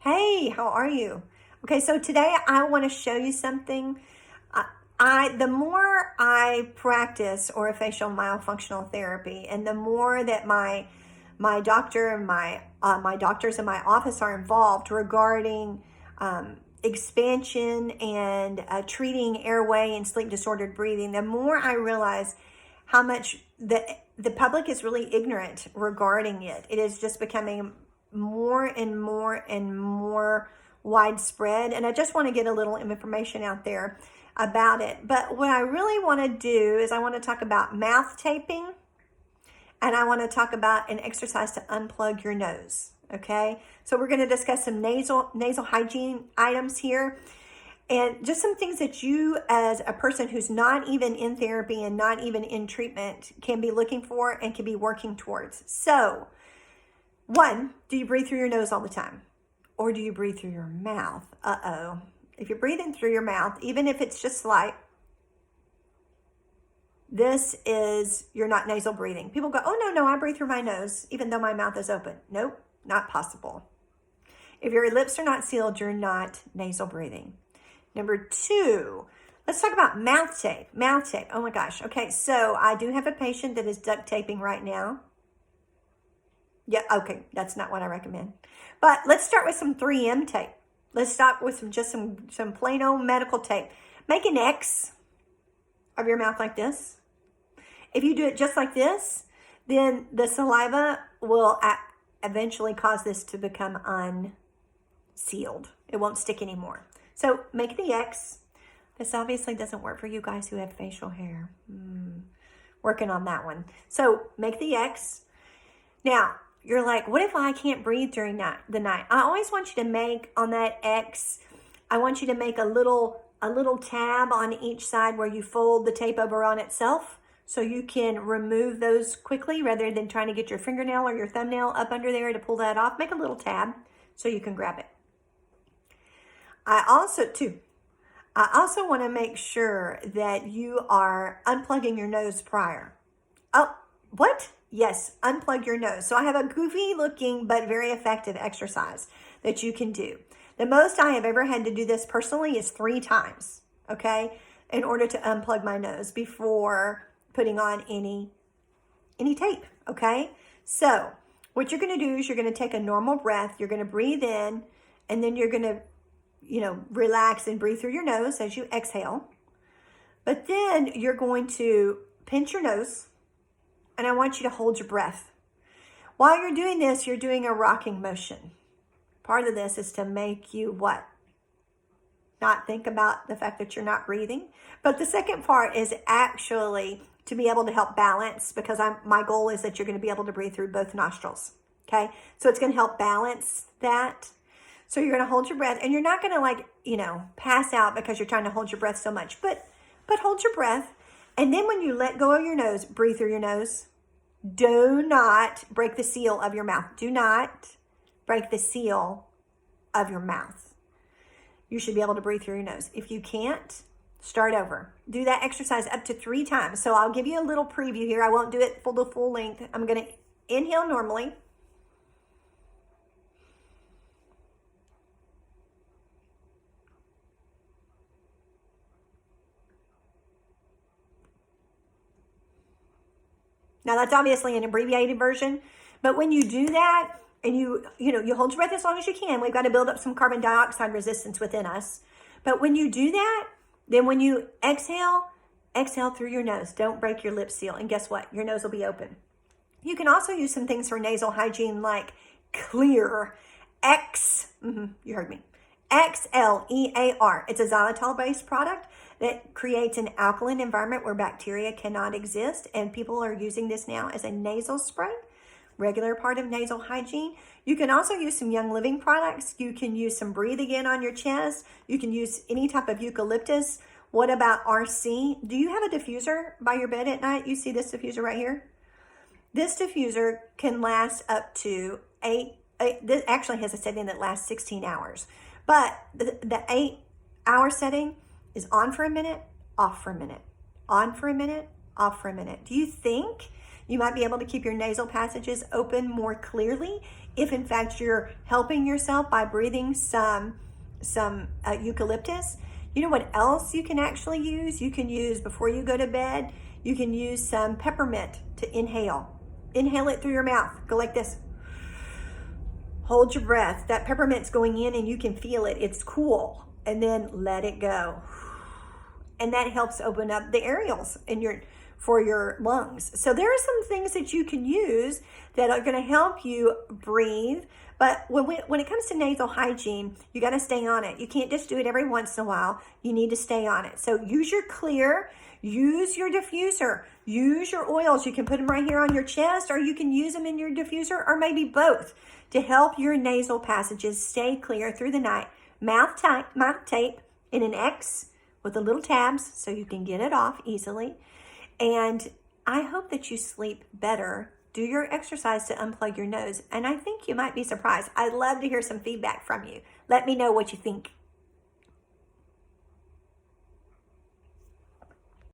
Hey, how are you? Okay, so today I want to show you something. The more I practice orofacial myofunctional therapy, and the more that my doctor and my doctors in my office are involved regarding expansion and treating airway and sleep disordered breathing, the more I realize how much the public is really ignorant regarding it. It is just becoming more and more and more widespread, and I just want to get a little information out there about it. But what I really want to do is I want to talk about mouth taping, and I want to talk about an exercise to unplug your nose. Okay, so we're going to discuss some nasal hygiene items here, and just some things that you, as a person who's not even in therapy and not even in treatment, can be looking for and can be working towards. So, one, do you breathe through your nose all the time? Or do you breathe through your mouth? If you're breathing through your mouth, even if it's just slight, you're not nasal breathing. People go, oh, no, I breathe through my nose, even though my mouth is open. Nope, not possible. If your lips are not sealed, you're not nasal breathing. Number two, let's talk about mouth tape. Mouth tape, oh my gosh. Okay, so I do have a patient that is duct taping right now. Yeah, okay, that's not what I recommend. But let's start with some 3M tape. Let's start with some plain old medical tape. Make an X of your mouth like this. If you do it just like this, then the saliva will eventually cause this to become unsealed. It won't stick anymore. So make the X. This obviously doesn't work for you guys who have facial hair. Working on that one. So make the X. Now, you're like, what if I can't breathe during the night? I always want you to make on that X, I want you to make a little tab on each side where you fold the tape over on itself so you can remove those quickly rather than trying to get your fingernail or your thumbnail up under there to pull that off. Make a little tab so you can grab it. I also want to make sure that you are unplugging your nose prior. Oh, what? Yes, unplug your nose. So I have a goofy looking but very effective exercise that you can do. The most I have ever had to do this personally is 3 times, okay, in order to unplug my nose before putting on any tape, okay? So what you're going to do is you're going to take a normal breath. You're going to breathe in, and then you're going to, relax and breathe through your nose as you exhale. But then you're going to pinch your nose, and I want you to hold your breath. While you're doing this, you're doing a rocking motion. Part of this is to make you what? Not think about the fact that you're not breathing. But the second part is actually to be able to help balance, because my goal is that you're going to be able to breathe through both nostrils. Okay? So it's going to help balance that. So you're going to hold your breath, and you're not going to pass out because you're trying to hold your breath so much. But hold your breath. And then when you let go of your nose, breathe through your nose. Do not break the seal of your mouth. Do not break the seal of your mouth. You should be able to breathe through your nose. If you can't, start over. Do that exercise up to 3 times. So I'll give you a little preview here. I won't do it the full length. I'm going to inhale normally. Now that's obviously an abbreviated version, but when you do that and you hold your breath as long as you can, we've got to build up some carbon dioxide resistance within us. But when you do that, then when you exhale through your nose. Don't break your lip seal. And guess what? Your nose will be open. You can also use some things for nasal hygiene like Clear you heard me. XLEAR. It's a xylitol-based product that creates an alkaline environment where bacteria cannot exist, and people are using this now as a nasal spray, regular part of nasal hygiene. You can also use some Young Living products. You can use some Breathe Again on your chest. You can use any type of eucalyptus. What about RC? Do you have a diffuser by your bed at night? You see this diffuser right here? This diffuser can last up to this actually has a setting that lasts 16 hours. But the 8-hour setting is on for a minute, off for a minute, on for a minute, off for a minute. Do you think you might be able to keep your nasal passages open more clearly if in fact you're helping yourself by breathing some eucalyptus, you know what else you can actually use? You can use, before you go to bed, you can use some peppermint to inhale. Inhale it through your mouth. Go like this. Hold your breath. That peppermint's going in and you can feel it. It's cool. And then let it go. And that helps open up the areoles for your lungs. So there are some things that you can use that are going to help you breathe. But when it comes to nasal hygiene, you got to stay on it. You can't just do it every once in a while. You need to stay on it. So use your clear, use your diffuser, use your oils. You can put them right here on your chest, or you can use them in your diffuser, or maybe both, to help your nasal passages stay clear through the night. Mouth tape in an X with the little tabs so you can get it off easily. And I hope that you sleep better. Do your exercise to unplug your nose, and I think you might be surprised. I'd love to hear some feedback from you. Let me know what you think.